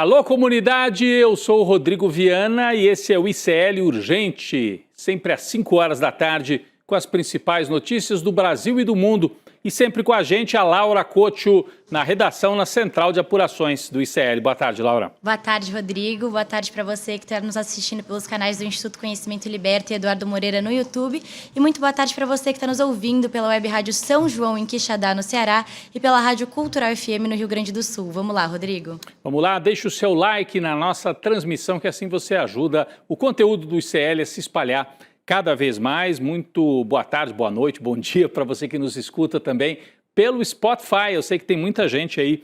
Alô, comunidade, eu sou o Rodrigo Viana e esse é o ICL Urgente, sempre às 5 horas da tarde, com as principais notícias do Brasil e do mundo. E sempre com a gente, a Laura Couto, na redação, na Central de Apurações do ICL. Boa tarde, Laura. Boa tarde, Rodrigo. Boa tarde para você que está nos assistindo pelos canais do Instituto Conhecimento Liberta e Eduardo Moreira no YouTube. E muito boa tarde para você que está nos ouvindo pela Web Rádio São João, em Quixadá, no Ceará, e pela Rádio Cultural FM, no Rio Grande do Sul. Vamos lá, Rodrigo. Vamos lá, deixa o seu like na nossa transmissão, que assim você ajuda o conteúdo do ICL a se espalhar cada vez mais. Muito boa tarde, boa noite, bom dia para você que nos escuta também pelo Spotify. Eu sei que tem muita gente aí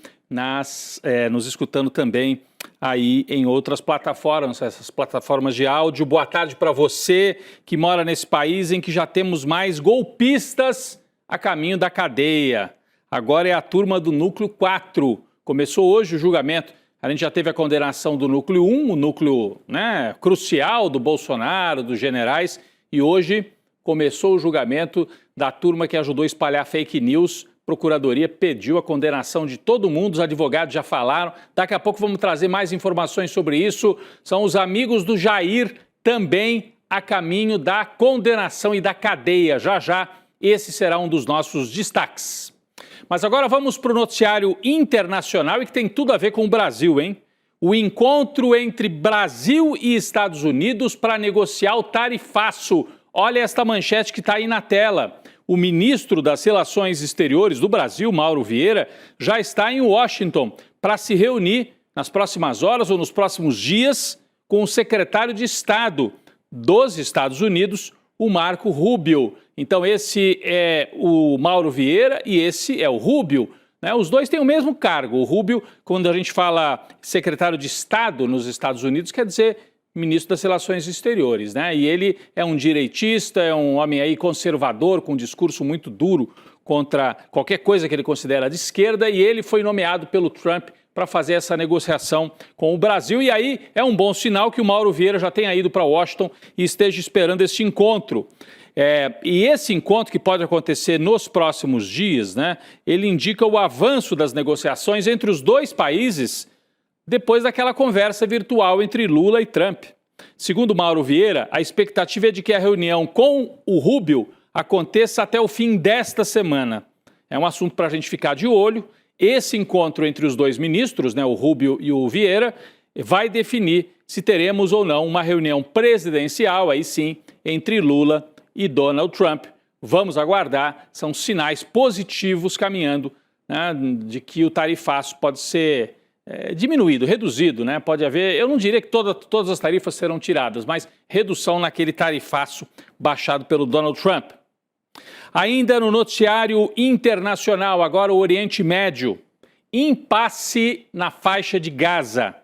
nos escutando também aí em outras plataformas, essas plataformas de áudio. Boa tarde para você que mora nesse país em que já temos mais golpistas a caminho da cadeia. Agora é a turma do Núcleo 4. Começou hoje o julgamento. A gente já teve a condenação do Núcleo 1, o núcleo crucial do Bolsonaro, dos generais, e hoje começou o julgamento da turma que ajudou a espalhar fake news. A Procuradoria pediu a condenação de todo mundo, os advogados já falaram. Daqui a pouco vamos trazer mais informações sobre isso. São os amigos do Jair também a caminho da condenação e da cadeia. Já já, esse será um dos nossos destaques. Mas agora vamos para o noticiário internacional e que tem tudo a ver com o Brasil, hein? O encontro entre Brasil e Estados Unidos para negociar o tarifaço. Olha esta manchete que está aí na tela. O ministro das Relações Exteriores do Brasil, Mauro Vieira, já está em Washington para se reunir nas próximas horas ou nos próximos dias com o secretário de Estado dos Estados Unidos, o Marco Rubio. Então esse é o Mauro Vieira e esse é o Rubio. Os dois têm o mesmo cargo. O Rubio, quando a gente fala secretário de Estado nos Estados Unidos, quer dizer ministro das Relações Exteriores, E ele é um direitista, é um homem aí conservador, com um discurso muito duro contra qualquer coisa que ele considera de esquerda, e ele foi nomeado pelo Trump para fazer essa negociação com o Brasil. E aí é um bom sinal que o Mauro Vieira já tenha ido para Washington e esteja esperando este encontro. E esse encontro, que pode acontecer nos próximos dias, ele indica o avanço das negociações entre os dois países depois daquela conversa virtual entre Lula e Trump. Segundo Mauro Vieira, a expectativa é de que a reunião com o Rubio aconteça até o fim desta semana. É um assunto para a gente ficar de olho. Esse encontro entre os dois ministros, o Rubio e o Vieira, vai definir se teremos ou não uma reunião presidencial, aí sim, entre Lula e Donald Trump. Vamos aguardar, são sinais positivos caminhando de que o tarifaço pode ser diminuído, reduzido, Pode haver, eu não diria que todas as tarifas serão tiradas, mas redução naquele tarifaço baixado pelo Donald Trump. Ainda no noticiário internacional, agora o Oriente Médio. Impasse na faixa de Gaza.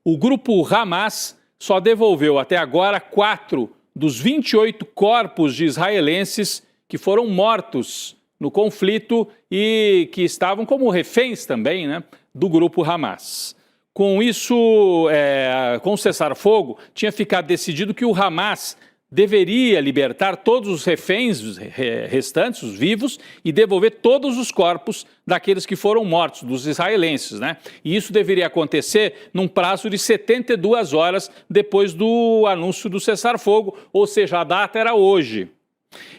O grupo Hamas só devolveu até agora 4 dos 28 corpos de israelenses que foram mortos no conflito e que estavam como reféns também, do grupo Hamas. Com isso, com o cessar-fogo, tinha ficado decidido que o Hamas deveria libertar todos os reféns restantes, os vivos, e devolver todos os corpos daqueles que foram mortos, dos israelenses, E isso deveria acontecer num prazo de 72 horas depois do anúncio do cessar-fogo, ou seja, a data era hoje.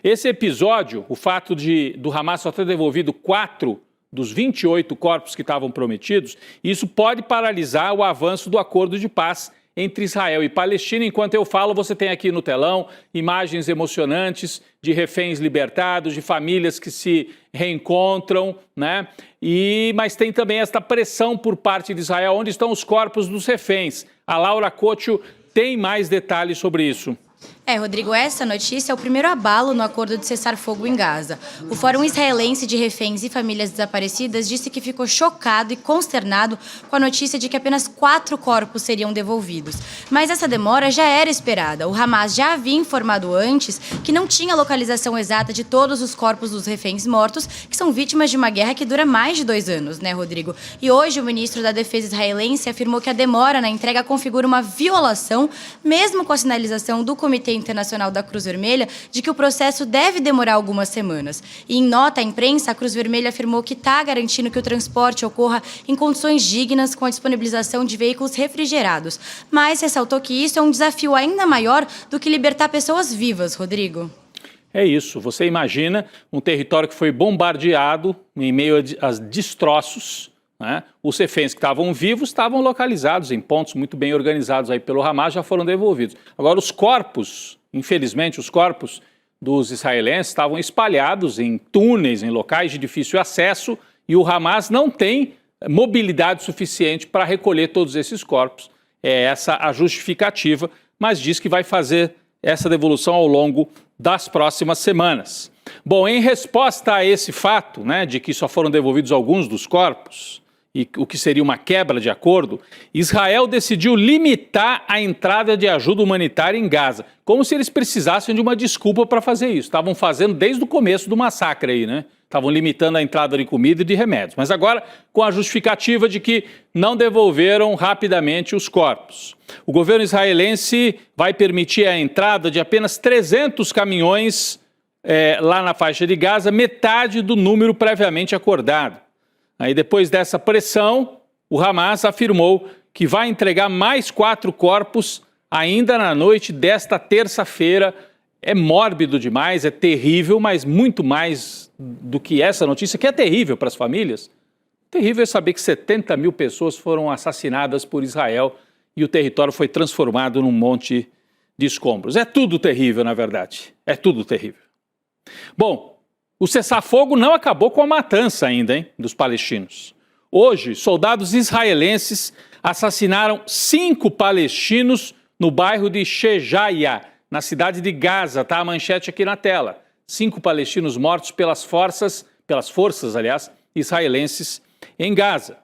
Esse episódio, o fato do Hamas só ter devolvido 4 dos 28 corpos que estavam prometidos, isso pode paralisar o avanço do acordo de paz entre Israel e Palestina. Enquanto eu falo, você tem aqui no telão imagens emocionantes de reféns libertados, de famílias que se reencontram, mas tem também esta pressão por parte de Israel, onde estão os corpos dos reféns. A Laura Couto tem mais detalhes sobre isso. Rodrigo, essa notícia é o primeiro abalo no acordo de cessar-fogo em Gaza. O Fórum Israelense de Reféns e Famílias Desaparecidas disse que ficou chocado e consternado com a notícia de que apenas 4 corpos seriam devolvidos. Mas essa demora já era esperada. O Hamas já havia informado antes que não tinha localização exata de todos os corpos dos reféns mortos, que são vítimas de uma guerra que dura mais de 2 anos, Rodrigo? E hoje o ministro da Defesa israelense afirmou que a demora na entrega configura uma violação, mesmo com a sinalização do Comitê Internacional da Cruz Vermelha de que o processo deve demorar algumas semanas. E em nota à imprensa, a Cruz Vermelha afirmou que está garantindo que o transporte ocorra em condições dignas com a disponibilização de veículos refrigerados. Mas ressaltou que isso é um desafio ainda maior do que libertar pessoas vivas, Rodrigo. É isso, você imagina um território que foi bombardeado em meio a destroços, né? Os reféns que estavam vivos estavam localizados em pontos muito bem organizados aí pelo Hamas, já foram devolvidos. Agora os corpos, infelizmente os corpos dos israelenses estavam espalhados em túneis, em locais de difícil acesso e o Hamas não tem mobilidade suficiente para recolher todos esses corpos. É essa a justificativa, mas diz que vai fazer essa devolução ao longo das próximas semanas. Bom, em resposta a esse fato, né, de que só foram devolvidos alguns dos corpos, e o que seria uma quebra de acordo, Israel decidiu limitar a entrada de ajuda humanitária em Gaza, como se eles precisassem de uma desculpa para fazer isso. Estavam fazendo desde o começo do massacre aí, né? Estavam limitando a entrada de comida e de remédios. Mas agora, com a justificativa de que não devolveram rapidamente os corpos. O governo israelense vai permitir a entrada de apenas 300 caminhões lá na faixa de Gaza, metade do número previamente acordado. Aí, depois dessa pressão, o Hamas afirmou que vai entregar mais 4 corpos ainda na noite desta terça-feira. É mórbido demais, é terrível, mas muito mais do que essa notícia, que é terrível para as famílias. Terrível é saber que 70 mil pessoas foram assassinadas por Israel e o território foi transformado num monte de escombros. É tudo terrível, na verdade. É tudo terrível. Bom, o cessar-fogo não acabou com a matança ainda, hein, dos palestinos. Hoje, soldados israelenses assassinaram 5 palestinos no bairro de Shejaia, na cidade de Gaza. Está a manchete aqui na tela. 5 palestinos mortos pelas forças, israelenses em Gaza.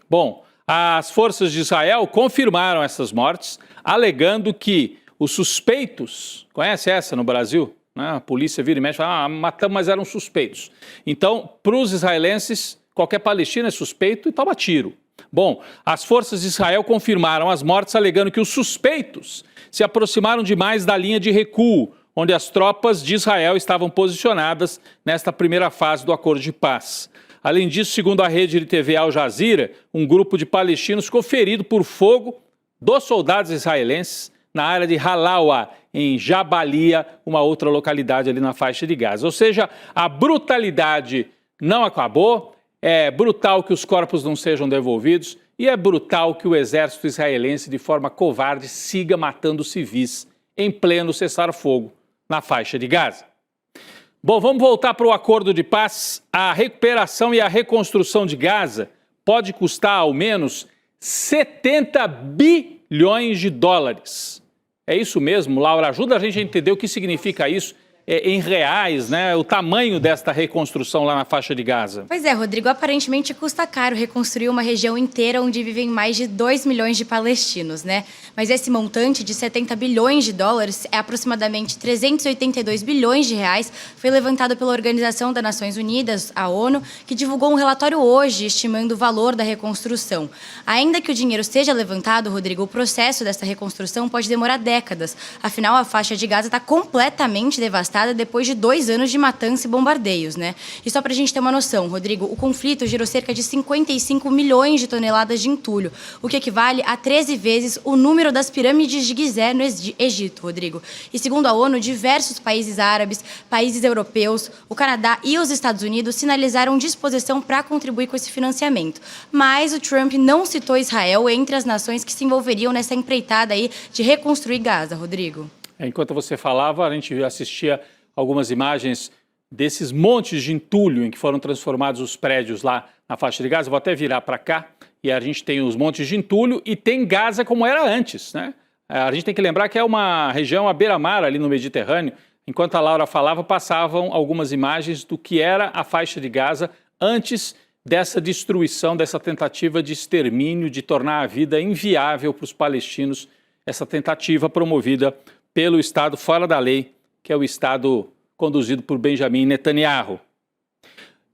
Bom, as forças de Israel confirmaram essas mortes, alegando que os suspeitos, conhece essa no Brasil? A polícia vira e mexe e fala, matamos, mas eram suspeitos. Então, para os israelenses, qualquer palestino é suspeito e toma tiro. Bom, as forças de Israel confirmaram as mortes, alegando que os suspeitos se aproximaram demais da linha de recuo, onde as tropas de Israel estavam posicionadas nesta primeira fase do acordo de paz. Além disso, segundo a rede de TV Al Jazeera, um grupo de palestinos ficou ferido por fogo dos soldados israelenses na área de Halawa, em Jabalia, uma outra localidade ali na faixa de Gaza. Ou seja, a brutalidade não acabou, é brutal que os corpos não sejam devolvidos e é brutal que o exército israelense, de forma covarde, siga matando civis em pleno cessar-fogo na faixa de Gaza. Bom, vamos voltar para o acordo de paz. A recuperação e a reconstrução de Gaza pode custar ao menos 70 bilhões de dólares. É isso mesmo, Laura? Ajuda a gente a entender o que significa isso em reais, né? O tamanho desta reconstrução lá na faixa de Gaza. Pois é, Rodrigo, aparentemente custa caro reconstruir uma região inteira onde vivem mais de 2 milhões de palestinos, né? Mas esse montante de 70 bilhões de dólares, é aproximadamente 382 bilhões de reais, foi levantado pela Organização das Nações Unidas, a ONU, que divulgou um relatório hoje estimando o valor da reconstrução. Ainda que o dinheiro seja levantado, Rodrigo, o processo dessa reconstrução pode demorar décadas. Afinal, a faixa de Gaza está completamente devastada depois de 2 anos de matança e bombardeios, né? E só pra gente ter uma noção, Rodrigo, o conflito gerou cerca de 55 milhões de toneladas de entulho, o que equivale a 13 vezes o número das pirâmides de Gizé no Egito, Rodrigo. E segundo a ONU, diversos países árabes, países europeus, o Canadá e os Estados Unidos sinalizaram disposição para contribuir com esse financiamento. Mas o Trump não citou Israel entre as nações que se envolveriam nessa empreitada aí de reconstruir Gaza, Rodrigo. Enquanto você falava, a gente assistia algumas imagens desses montes de entulho em que foram transformados os prédios lá na faixa de Gaza. Vou até virar para cá e a gente tem os montes de entulho e tem Gaza como era antes, né? A gente tem que lembrar que é uma região à beira-mar ali no Mediterrâneo. Enquanto a Laura falava, passavam algumas imagens do que era a faixa de Gaza antes dessa destruição, dessa tentativa de extermínio, de tornar a vida inviável para os palestinos, essa tentativa promovida pelo Estado fora da lei, que é o Estado conduzido por Benjamin Netanyahu.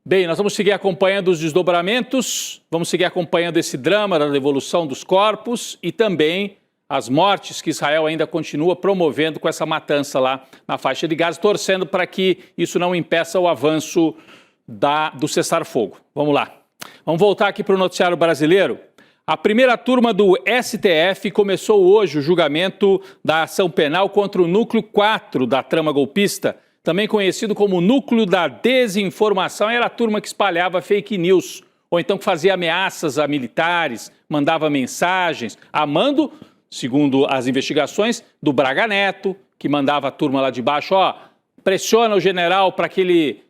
Bem, nós vamos seguir acompanhando os desdobramentos, vamos seguir acompanhando esse drama da devolução dos corpos e também as mortes que Israel ainda continua promovendo com essa matança lá na faixa de Gaza, torcendo para que isso não impeça o avanço do cessar-fogo. Vamos lá. Vamos voltar aqui para o noticiário brasileiro. A primeira turma do STF começou hoje o julgamento da ação penal contra o núcleo 4 da trama golpista, também conhecido como núcleo da desinformação. Era a turma que espalhava fake news, ou então que fazia ameaças a militares, mandava mensagens, a mando, segundo as investigações, do Braga Neto, que mandava a turma lá de baixo, pressiona o general para que ele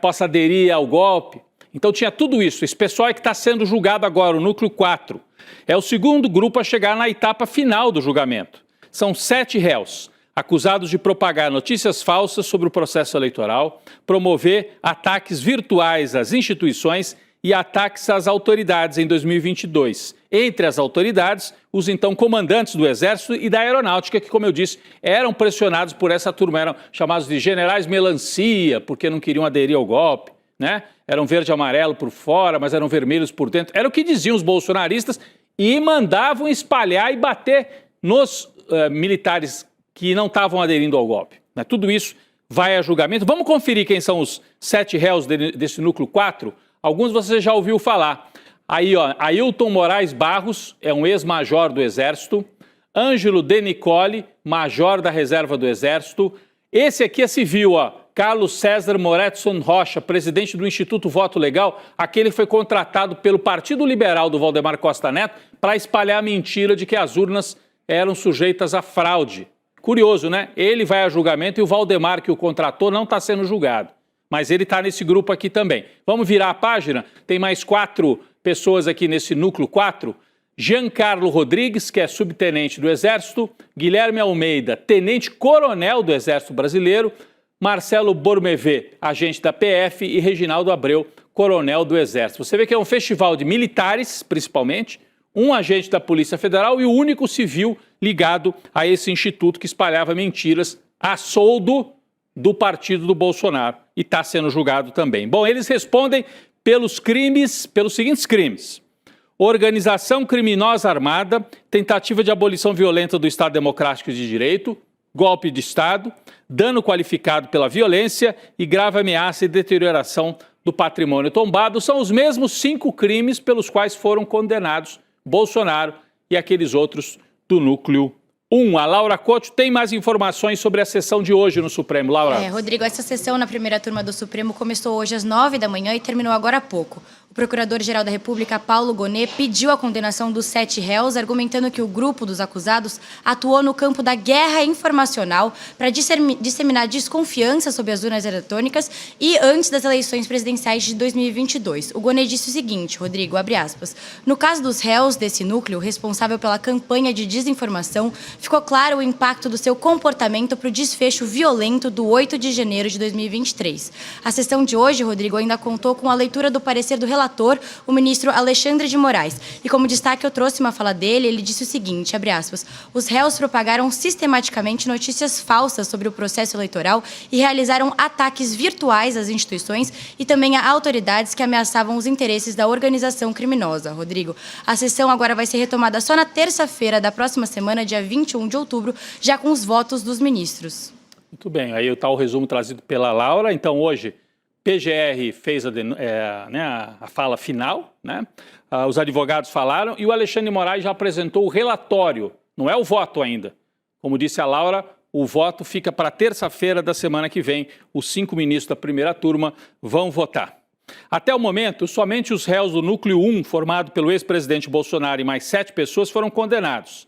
possa aderir ao golpe. Então tinha tudo isso. Esse pessoal é que está sendo julgado agora, o núcleo 4. É o segundo grupo a chegar na etapa final do julgamento. São 7 réus, acusados de propagar notícias falsas sobre o processo eleitoral, promover ataques virtuais às instituições e ataques às autoridades em 2022. Entre as autoridades, os então comandantes do Exército e da Aeronáutica, que, como eu disse, eram pressionados por essa turma, eram chamados de generais melancia, porque não queriam aderir ao golpe, né? Eram verde e amarelo por fora, mas eram vermelhos por dentro. Era o que diziam os bolsonaristas e mandavam espalhar e bater nos militares que não estavam aderindo ao golpe, né? Tudo isso vai a julgamento. Vamos conferir quem são os 7 réus desse núcleo 4? Alguns você já ouviu falar. Aí, Ailton Moraes Barros, é um ex-major do Exército. Ângelo De Nicoli, major da Reserva do Exército. Esse aqui é civil, Carlos César Moretson Rocha, presidente do Instituto Voto Legal, aquele que foi contratado pelo Partido Liberal do Valdemar Costa Neto para espalhar a mentira de que as urnas eram sujeitas a fraude. Curioso, né? Ele vai a julgamento e o Valdemar, que o contratou, não está sendo julgado. Mas ele está nesse grupo aqui também. Vamos virar a página? Tem mais 4 pessoas aqui nesse núcleo 4. Giancarlo Rodrigues, que é subtenente do Exército. Guilherme Almeida, tenente-coronel do Exército Brasileiro. Marcelo Bormevê, agente da PF. E Reginaldo Abreu, coronel do Exército. Você vê que é um festival de militares, principalmente, um agente da Polícia Federal e o único civil ligado a esse instituto que espalhava mentiras a soldo do partido do Bolsonaro e está sendo julgado também. Bom, eles respondem pelos seguintes crimes: organização criminosa armada, tentativa de abolição violenta do Estado Democrático de Direito, golpe de Estado, dano qualificado pela violência e grave ameaça e deterioração do patrimônio tombado. São os mesmos 5 crimes pelos quais foram condenados Bolsonaro e aqueles outros do núcleo 1. A Laura Couto tem mais informações sobre a sessão de hoje no Supremo. Laura. Rodrigo, essa sessão na primeira turma do Supremo começou hoje às 9 da manhã e terminou agora há pouco. O Procurador-Geral da República, Paulo Gonet, pediu a condenação dos 7 réus, argumentando que o grupo dos acusados atuou no campo da guerra informacional para disseminar desconfiança sobre as urnas eletrônicas e antes das eleições presidenciais de 2022. O Gonet disse o seguinte, Rodrigo, abre aspas, no caso dos réus desse núcleo, responsável pela campanha de desinformação, ficou claro o impacto do seu comportamento para o desfecho violento do 8 de janeiro de 2023. A sessão de hoje, Rodrigo, ainda contou com a leitura do parecer do relator, o ministro Alexandre de Moraes. E como destaque, eu trouxe uma fala dele, ele disse o seguinte, abre aspas, os réus propagaram sistematicamente notícias falsas sobre o processo eleitoral e realizaram ataques virtuais às instituições e também a autoridades que ameaçavam os interesses da organização criminosa. Rodrigo, a sessão agora vai ser retomada só na terça-feira da próxima semana, dia 21 de outubro, já com os votos dos ministros. Muito bem, aí está o resumo trazido pela Laura. Então, hoje, PGR fez a fala final, né? Os advogados falaram e o Alexandre de Moraes já apresentou o relatório, não é o voto ainda. Como disse a Laura, o voto fica para terça-feira da semana que vem. Os 5 ministros da primeira turma vão votar. Até o momento, somente os réus do Núcleo 1, formado pelo ex-presidente Bolsonaro e mais 7 pessoas, foram condenados.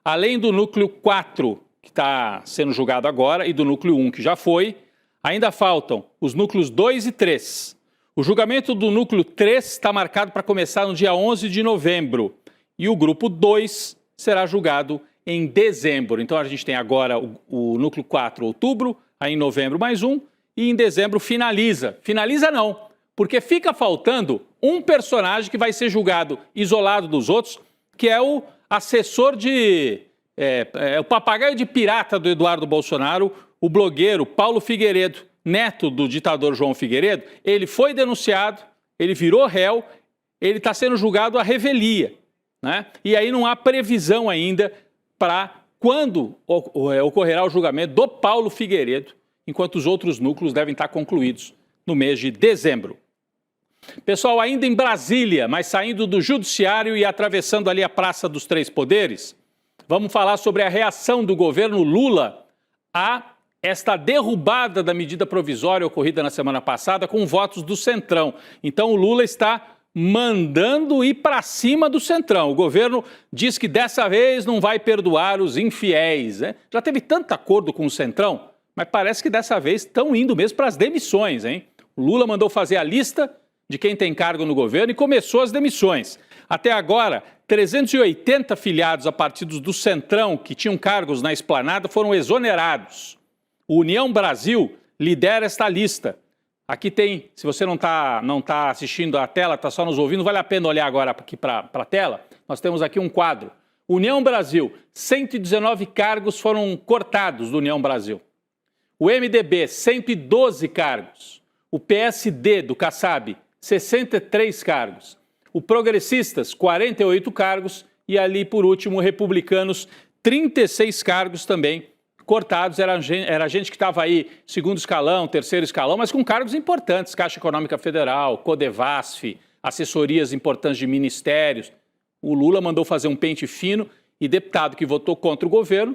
Além do Núcleo 4, que está sendo julgado agora, e do Núcleo 1, que já foi, ainda faltam os núcleos 2 e 3. O julgamento do núcleo 3 está marcado para começar no dia 11 de novembro. E o grupo 2 será julgado em dezembro. Então a gente tem agora o núcleo 4 em outubro, aí em novembro mais um, e em dezembro finaliza. Finaliza não, porque fica faltando um personagem que vai ser julgado isolado dos outros, que é o assessor o papagaio de pirata do Eduardo Bolsonaro, o blogueiro Paulo Figueiredo, neto do ditador João Figueiredo. Ele foi denunciado, ele virou réu, ele está sendo julgado à revelia, né? E aí não há previsão ainda para quando ocorrerá o julgamento do Paulo Figueiredo, enquanto os outros núcleos devem estar concluídos no mês de dezembro. Pessoal, ainda em Brasília, mas saindo do Judiciário e atravessando ali a Praça dos Três Poderes, vamos falar sobre a reação do governo Lula a esta derrubada da medida provisória ocorrida na semana passada com votos do Centrão. Então o Lula está mandando ir para cima do Centrão. O governo diz que dessa vez não vai perdoar os infiéis, né? Já teve tanto acordo com o Centrão, mas parece que dessa vez estão indo mesmo para as demissões, hein? O Lula mandou fazer a lista de quem tem cargo no governo e começou as demissões. Até agora, 380 filiados a partidos do Centrão que tinham cargos na esplanada foram exonerados. O União Brasil lidera esta lista. Aqui tem, se você não tá assistindo a tela, está só nos ouvindo, vale a pena olhar agora aqui para a tela. Nós temos aqui um quadro. União Brasil, 119 cargos foram cortados do União Brasil. O MDB, 112 cargos. O PSD do Kassab, 63 cargos. O Progressistas, 48 cargos. E ali, por último, o Republicanos, 36 cargos também cortados. Era gente que estava aí segundo escalão, terceiro escalão, mas com cargos importantes. Caixa Econômica Federal, Codevasf, assessorias importantes de ministérios. O Lula mandou fazer um pente fino e deputado que votou contra o governo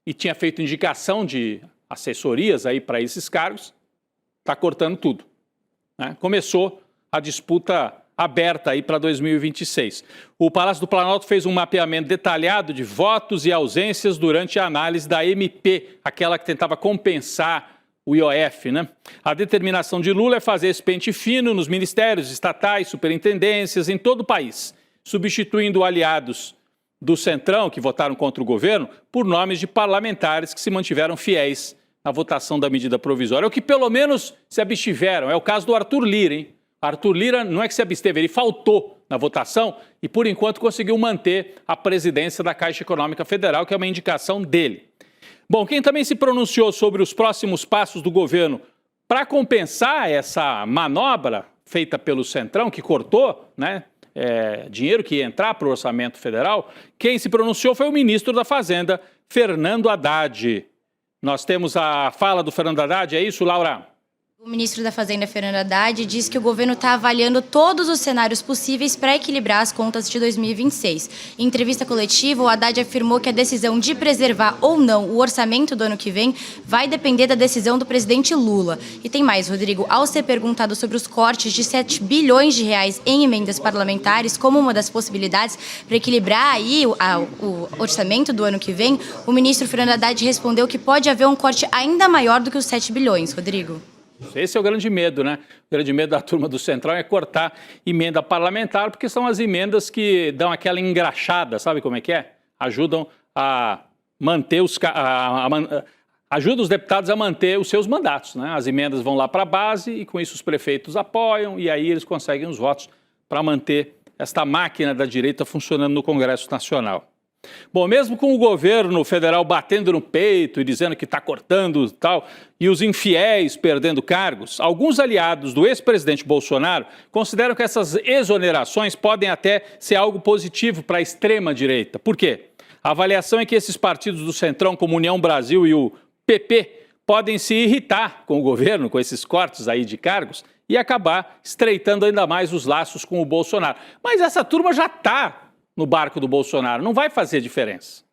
e tinha feito indicação de assessorias aí para esses cargos, está cortando tudo, né? Começou a disputa aberta aí para 2026. O Palácio do Planalto fez um mapeamento detalhado de votos e ausências durante a análise da MP, aquela que tentava compensar o IOF, né? A determinação de Lula é fazer esse pente fino nos ministérios estatais, superintendências em todo o país, substituindo aliados do Centrão, que votaram contra o governo, por nomes de parlamentares que se mantiveram fiéis na votação da medida provisória, ou que pelo menos se abstiveram. É o caso do Arthur Lira, hein? Arthur Lira não é que se absteve, ele faltou na votação e, por enquanto, conseguiu manter a presidência da Caixa Econômica Federal, que é uma indicação dele. Bom, quem também se pronunciou sobre os próximos passos do governo para compensar essa manobra feita pelo Centrão, que cortou, né, dinheiro que ia entrar para o orçamento federal, quem se pronunciou foi o ministro da Fazenda, Fernando Haddad. Nós temos a fala do Fernando Haddad, é isso, Laura? O ministro da Fazenda, Fernando Haddad, diz que o governo está avaliando todos os cenários possíveis para equilibrar as contas de 2026. Em entrevista coletiva, o Haddad afirmou que a decisão de preservar ou não o orçamento do ano que vem vai depender da decisão do presidente Lula. E tem mais, Rodrigo, ao ser perguntado sobre os cortes de 7 bilhões de reais em emendas parlamentares como uma das possibilidades para equilibrar aí o orçamento do ano que vem, o ministro Fernando Haddad respondeu que pode haver um corte ainda maior do que os 7 bilhões, Rodrigo. Esse é o grande medo, né? O grande medo da turma do Centrão é cortar emenda parlamentar, porque são as emendas que dão aquela engraxada, sabe como é que é? Ajudam a manter ajuda os deputados a manter os seus mandatos, né? As emendas vão lá para a base e com isso os prefeitos apoiam e aí eles conseguem os votos para manter esta máquina da direita funcionando no Congresso Nacional. Bom, mesmo com o governo federal batendo no peito e dizendo que está cortando tal, e os infiéis perdendo cargos, alguns aliados do ex-presidente Bolsonaro consideram que essas exonerações podem até ser algo positivo para a extrema-direita. Por quê? A avaliação é que esses partidos do Centrão, como União Brasil e o PP, podem se irritar com o governo, com esses cortes aí de cargos, e acabar estreitando ainda mais os laços com o Bolsonaro. Mas essa turma já está no barco do Bolsonaro, não vai fazer diferença.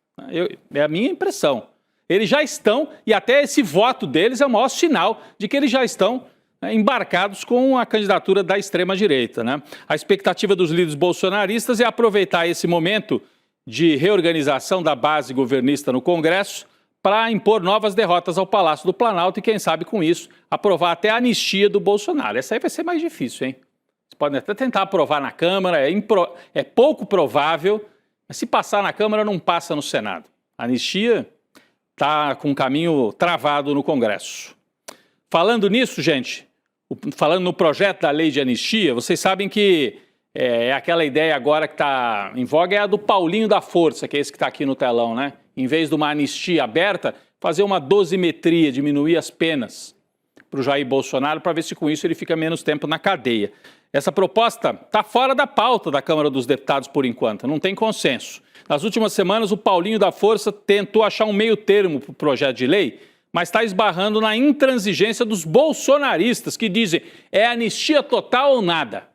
É a minha impressão. Eles já estão, e até esse voto deles é o maior sinal de que eles já estão embarcados com a candidatura da extrema-direita, né? A expectativa dos líderes bolsonaristas é aproveitar esse momento de reorganização da base governista no Congresso para impor novas derrotas ao Palácio do Planalto e, quem sabe, com isso, aprovar até a anistia do Bolsonaro. Essa aí vai ser mais difícil, hein? Podem até tentar aprovar na Câmara, é pouco provável, mas se passar na Câmara não passa no Senado. A anistia está com um caminho travado no Congresso. Falando nisso, gente, falando no projeto da lei de anistia, vocês sabem que aquela ideia agora que está em voga é a do Paulinho da Força, que é esse que está aqui no telão, né? Em vez de uma anistia aberta, fazer uma dosimetria, diminuir as penas para o Jair Bolsonaro, para ver se com isso ele fica menos tempo na cadeia. Essa proposta está fora da pauta da Câmara dos Deputados por enquanto, não tem consenso. Nas últimas semanas, o Paulinho da Força tentou achar um meio termo para o projeto de lei, mas está esbarrando na intransigência dos bolsonaristas que dizem é anistia total ou nada.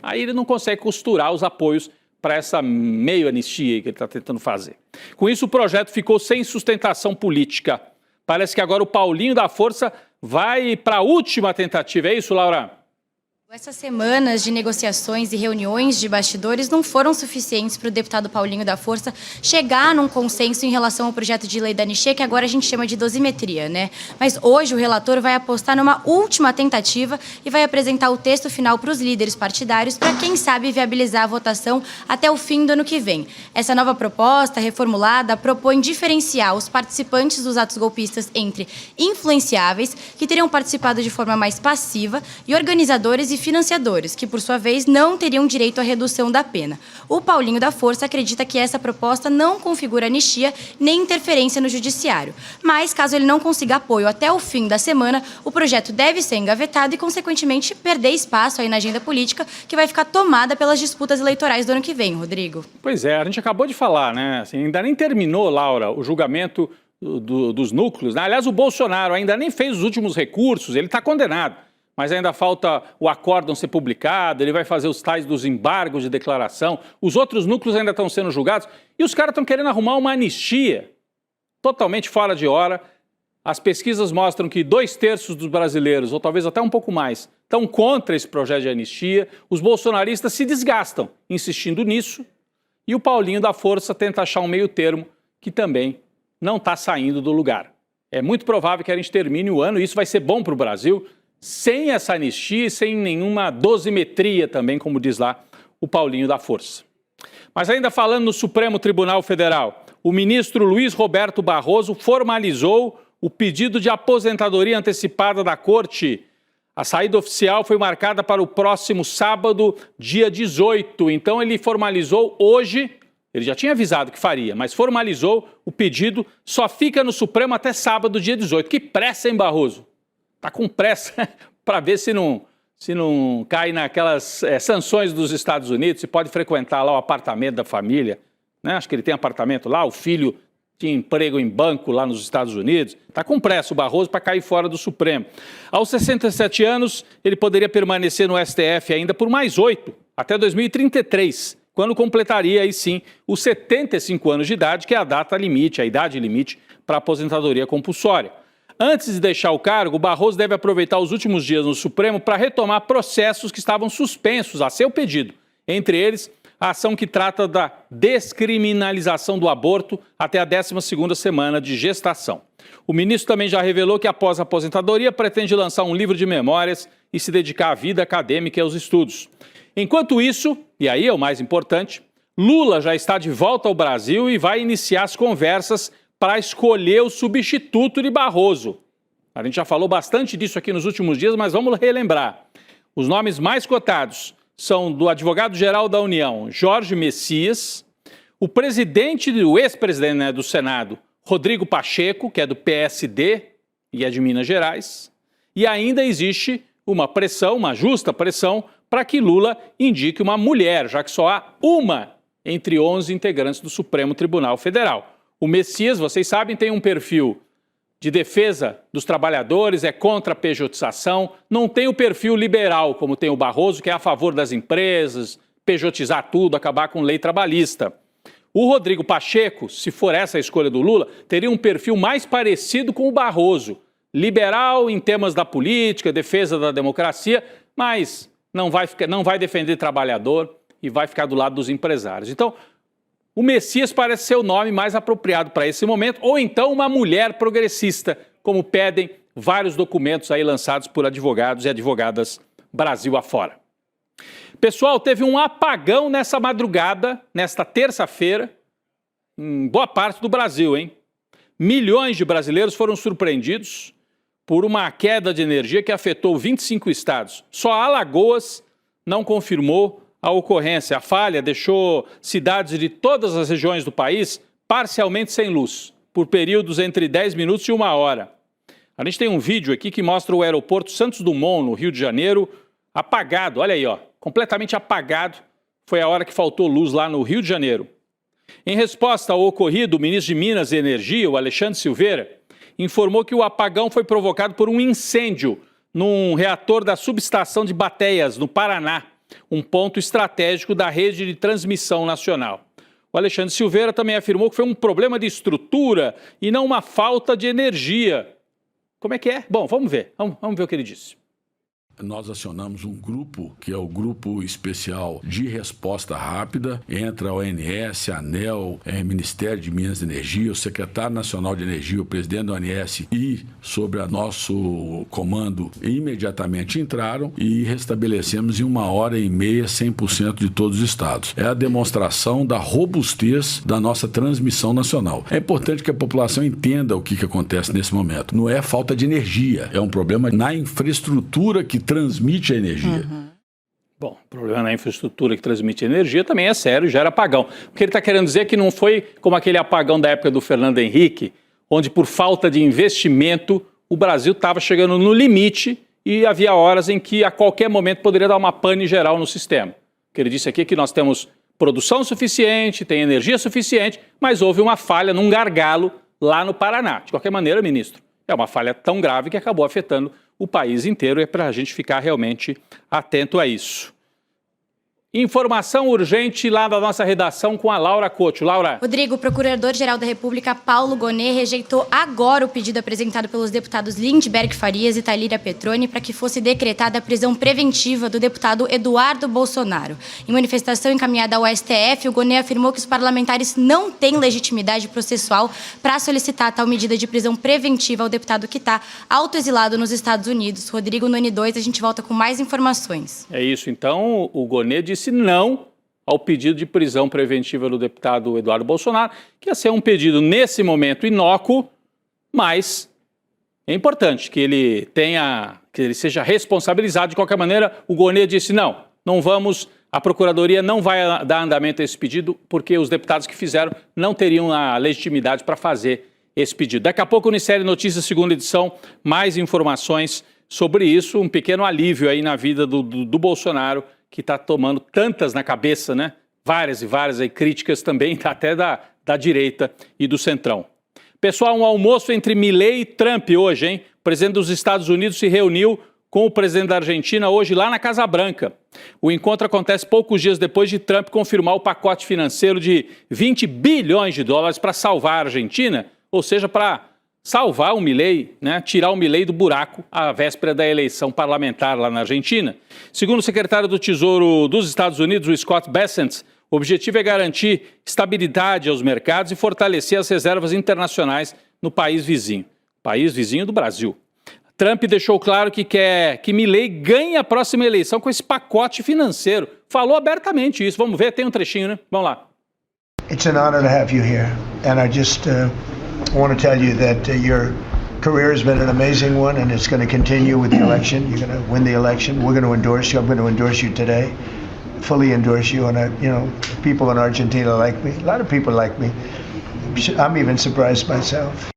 Aí ele não consegue costurar os apoios para essa meio anistia que ele está tentando fazer. Com isso, o projeto ficou sem sustentação política. Parece que agora o Paulinho da Força vai para a última tentativa. É isso, Laura? Essas semanas de negociações e reuniões de bastidores não foram suficientes para o deputado Paulinho da Força chegar num consenso em relação ao projeto de lei da anistia, que agora a gente chama de dosimetria, né? Mas hoje o relator vai apostar numa última tentativa e vai apresentar o texto final para os líderes partidários para, quem sabe, viabilizar a votação até o fim do ano que vem. Essa nova proposta, reformulada, propõe diferenciar os participantes dos atos golpistas entre influenciáveis, que teriam participado de forma mais passiva, e organizadores e financiadores, que por sua vez não teriam direito à redução da pena. O Paulinho da Força acredita que essa proposta não configura anistia nem interferência no judiciário. Mas, caso ele não consiga apoio até o fim da semana, o projeto deve ser engavetado e, consequentemente, perder espaço aí na agenda política, que vai ficar tomada pelas disputas eleitorais do ano que vem, Rodrigo. Pois é, a gente acabou de falar, né? Assim, ainda nem terminou, Laura, o julgamento dos núcleos, né? Aliás, o Bolsonaro ainda nem fez os últimos recursos, ele está condenado. Mas ainda falta o acórdão ser publicado, ele vai fazer os tais dos embargos de declaração, os outros núcleos ainda estão sendo julgados e os caras estão querendo arrumar uma anistia totalmente fora de hora. As pesquisas mostram que 2/3 dos brasileiros, ou talvez até um pouco mais, estão contra esse projeto de anistia. Os bolsonaristas se desgastam insistindo nisso e o Paulinho da Força tenta achar um meio termo que também não está saindo do lugar. É muito provável que a gente termine o ano e isso vai ser bom para o Brasil, sem essa anistia e sem nenhuma dosimetria também, como diz lá o Paulinho da Força. Mas ainda falando no Supremo Tribunal Federal, o ministro Luiz Roberto Barroso formalizou o pedido de aposentadoria antecipada da Corte. A saída oficial foi marcada para o próximo sábado, dia 18. Então ele formalizou hoje, ele já tinha avisado que faria, mas formalizou o pedido, só fica no Supremo até sábado, dia 18. Que pressa, hein, Barroso? Está com pressa para ver se não cai naquelas sanções dos Estados Unidos, se pode frequentar lá o apartamento da família, né? Acho que ele tem apartamento lá, o filho tinha emprego em banco lá nos Estados Unidos. Está com pressa o Barroso para cair fora do Supremo. Aos 67 anos, ele poderia permanecer no STF ainda por mais 8, até 2033, quando completaria aí sim os 75 anos de idade, que é a data limite, a idade limite para a aposentadoria compulsória. Antes de deixar o cargo, Barroso deve aproveitar os últimos dias no Supremo para retomar processos que estavam suspensos a seu pedido. Entre eles, a ação que trata da descriminalização do aborto até a 12ª semana de gestação. O ministro também já revelou que, após a aposentadoria, pretende lançar um livro de memórias e se dedicar à vida acadêmica e aos estudos. Enquanto isso, e aí é o mais importante, Lula já está de volta ao Brasil e vai iniciar as conversas para escolher o substituto de Barroso. A gente já falou bastante disso aqui nos últimos dias, mas vamos relembrar. Os nomes mais cotados são do advogado-geral da União, Jorge Messias, o ex-presidente, né, do Senado, Rodrigo Pacheco, que é do PSD e é de Minas Gerais, e ainda existe uma pressão, uma justa pressão, para que Lula indique uma mulher, já que só há uma entre 11 integrantes do Supremo Tribunal Federal. O Messias, vocês sabem, tem um perfil de defesa dos trabalhadores, é contra a pejotização, não tem o perfil liberal, como tem o Barroso, que é a favor das empresas, pejotizar tudo, acabar com lei trabalhista. O Rodrigo Pacheco, se for essa a escolha do Lula, teria um perfil mais parecido com o Barroso, liberal em temas da política, defesa da democracia, mas não vai defender trabalhador e vai ficar do lado dos empresários. Então, o Messias parece ser o nome mais apropriado para esse momento, ou então uma mulher progressista, como pedem vários documentos aí lançados por advogados e advogadas Brasil afora. Pessoal, teve um apagão nessa madrugada, nesta terça-feira, em boa parte do Brasil, hein? Milhões de brasileiros foram surpreendidos por uma queda de energia que afetou 25 estados. Só Alagoas não confirmou a ocorrência. A falha deixou cidades de todas as regiões do país parcialmente sem luz, por períodos entre 10 minutos e 1 hora. A gente tem um vídeo aqui que mostra o aeroporto Santos Dumont, no Rio de Janeiro, apagado, olha aí, ó, completamente apagado, foi a hora que faltou luz lá no Rio de Janeiro. Em resposta ao ocorrido, o ministro de Minas e Energia, o Alexandre Silveira, informou que o apagão foi provocado por um incêndio num reator da subestação de Bateias, no Paraná, um ponto estratégico da rede de transmissão nacional. O Alexandre Silveira também afirmou que foi um problema de estrutura e não uma falta de energia. Como é que é? Bom, vamos ver. Vamos ver o que ele disse. Nós acionamos um grupo, que é o Grupo Especial de Resposta Rápida, entra a ONS, a ANEEL, Ministério de Minas e Energia, o Secretário Nacional de Energia, o presidente da ONS e, sobre a nosso comando, imediatamente entraram e restabelecemos em 1h30 100% de todos os estados. É a demonstração da robustez da nossa transmissão nacional. É importante que a população entenda o que acontece nesse momento. Não é falta de energia, é um problema na infraestrutura que transmite a energia. Bom, o problema na infraestrutura que transmite energia também é sério e gera apagão. O que ele está querendo dizer é que não foi como aquele apagão da época do Fernando Henrique, onde por falta de investimento o Brasil estava chegando no limite e havia horas em que a qualquer momento poderia dar uma pane geral no sistema. O que ele disse aqui é que nós temos produção suficiente, tem energia suficiente, mas houve uma falha num gargalo lá no Paraná. De qualquer maneira, ministro, é uma falha tão grave que acabou afetando o país inteiro, é para a gente ficar realmente atento a isso. Informação urgente lá da nossa redação com a Laura Couto. Laura. Rodrigo, o Procurador-Geral da República, Paulo Gonet, rejeitou agora o pedido apresentado pelos deputados Lindbergh Farias e Thalíria Petroni para que fosse decretada a prisão preventiva do deputado Eduardo Bolsonaro. Em manifestação encaminhada ao STF, o Gonet afirmou que os parlamentares não têm legitimidade processual para solicitar tal medida de prisão preventiva ao deputado que está autoexilado nos Estados Unidos. Rodrigo, no N2, a gente volta com mais informações. É isso, então, o Gonet disse não ao pedido de prisão preventiva do deputado Eduardo Bolsonaro, que ia ser um pedido nesse momento inócuo, mas é importante que ele seja responsabilizado. De qualquer maneira, o Gonet disse não vamos, a Procuradoria não vai dar andamento a esse pedido, porque os deputados que fizeram não teriam a legitimidade para fazer esse pedido. Daqui a pouco, o Unicério Notícias, segunda edição, mais informações sobre isso, um pequeno alívio aí na vida do Bolsonaro, que está tomando tantas na cabeça, né? Várias e várias aí, críticas também, até da direita e do centrão. Pessoal, um almoço entre Milei e Trump hoje, hein? O presidente dos Estados Unidos se reuniu com o presidente da Argentina hoje lá na Casa Branca. O encontro acontece poucos dias depois de Trump confirmar o pacote financeiro de 20 bilhões de dólares para salvar a Argentina, ou seja, para salvar o Milei, né, tirar o Milei do buraco à véspera da eleição parlamentar lá na Argentina. Segundo o secretário do Tesouro dos Estados Unidos, o Scott Bessent, o objetivo é garantir estabilidade aos mercados e fortalecer as reservas internacionais no país vizinho do Brasil. Trump deixou claro que quer que Milei ganhe a próxima eleição com esse pacote financeiro. Falou abertamente isso. Vamos ver, tem um trechinho, né? Vamos lá. It's an honor to have you here, and I just I want to tell you that your career has been an amazing one, and it's going to continue with the election. You're going to win the election. We're going to endorse you. I'm going to endorse you today, fully endorse you. And people in Argentina like me. A lot of people like me. I'm even surprised myself.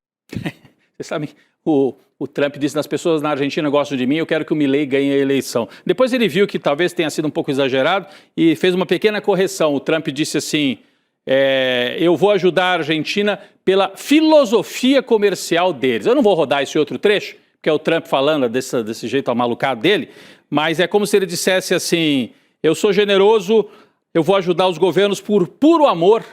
Você sabe, o Trump disse: as pessoas na Argentina gostam de mim, eu quero que o Milei ganhe a eleição. Depois ele viu que talvez tenha sido um pouco exagerado e fez uma pequena correção. O Trump disse assim: eu vou ajudar a Argentina pela filosofia comercial deles. Eu não vou rodar esse outro trecho, porque é o Trump falando desse jeito amalucado dele, mas é como se ele dissesse assim: eu sou generoso, eu vou ajudar os governos por puro amor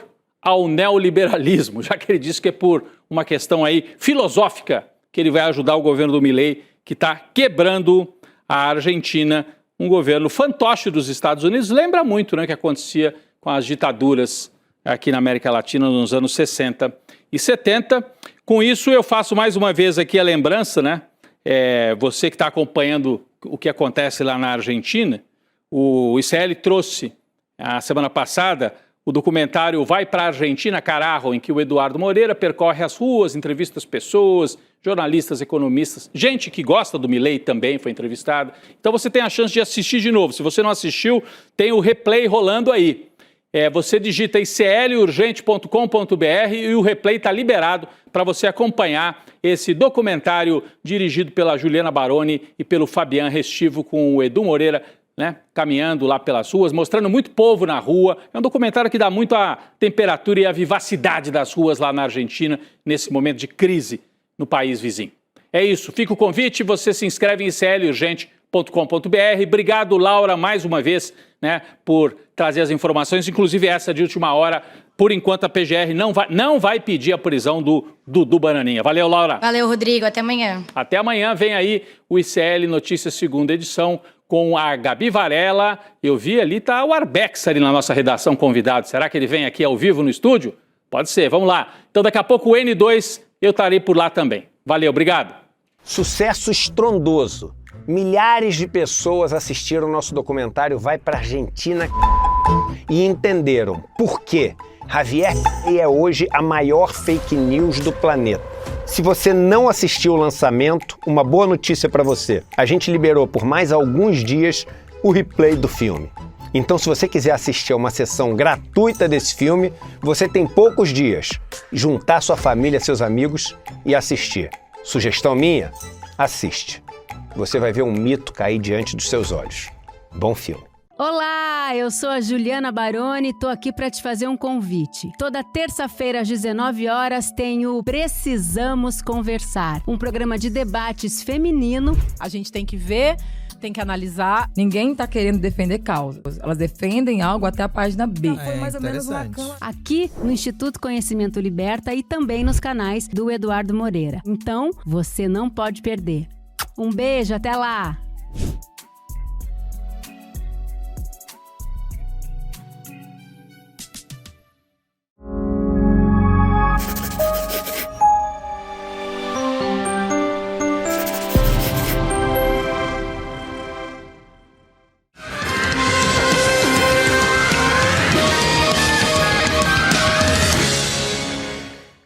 ao neoliberalismo, já que ele disse que é por uma questão aí filosófica que ele vai ajudar o governo do Milei, que está quebrando a Argentina, um governo fantoche dos Estados Unidos. Lembra muito, né, o que acontecia com as ditaduras aqui na América Latina nos anos 60 e 70. Com isso, eu faço mais uma vez aqui a lembrança, né? Você que está acompanhando o que acontece lá na Argentina, o ICL trouxe, a semana passada, o documentário Vai para a Argentina, Carajo, em que o Eduardo Moreira percorre as ruas, entrevista as pessoas, jornalistas, economistas, gente que gosta do Milei também foi entrevistada. Então você tem a chance de assistir de novo. Se você não assistiu, tem o replay rolando aí. Você digita iclurgente.com.br e o replay está liberado para você acompanhar esse documentário dirigido pela Juliana Baroni e pelo Fabian Restivo com o Edu Moreira, né, caminhando lá pelas ruas, mostrando muito povo na rua. É um documentário que dá muito a temperatura e a vivacidade das ruas lá na Argentina, nesse momento de crise no país vizinho. É isso, fica o convite, você se inscreve em iclurgente.com.br. Obrigado, Laura, mais uma vez, né, por trazer as informações, inclusive essa de última hora. Por enquanto, a PGR não vai pedir a prisão do Dudu Bananinha. Valeu, Laura. Valeu, Rodrigo. Até amanhã. Até amanhã. Vem aí o ICL Notícias, segunda edição, com a Gabi Varela. Eu vi ali, tá o Arbex ali na nossa redação convidado. Será que ele vem aqui ao vivo no estúdio? Pode ser, vamos lá. Então, daqui a pouco, o N2, eu estarei por lá também. Valeu, obrigado. Sucesso estrondoso. Milhares de pessoas assistiram o nosso documentário Vai Pra Argentina e entenderam por quê Javier é hoje a maior fake news do planeta. Se você não assistiu o lançamento, uma boa notícia para você. A gente liberou por mais alguns dias o replay do filme. Então, se você quiser assistir a uma sessão gratuita desse filme, você tem poucos dias. Juntar sua família, seus amigos e assistir. Sugestão minha? Assiste. Você vai ver um mito cair diante dos seus olhos. Bom filme. Olá, eu sou a Juliana Baroni e tô aqui para te fazer um convite. Toda terça-feira às 19 horas tem o Precisamos Conversar, um programa de debates feminino. A gente tem que ver, tem que analisar. Ninguém tá querendo defender causas. Elas defendem algo até a página B. Foi mais ou menos uma cama. Aqui no Instituto Conhecimento Liberta e também nos canais do Eduardo Moreira. Então, você não pode perder. Um beijo, até lá!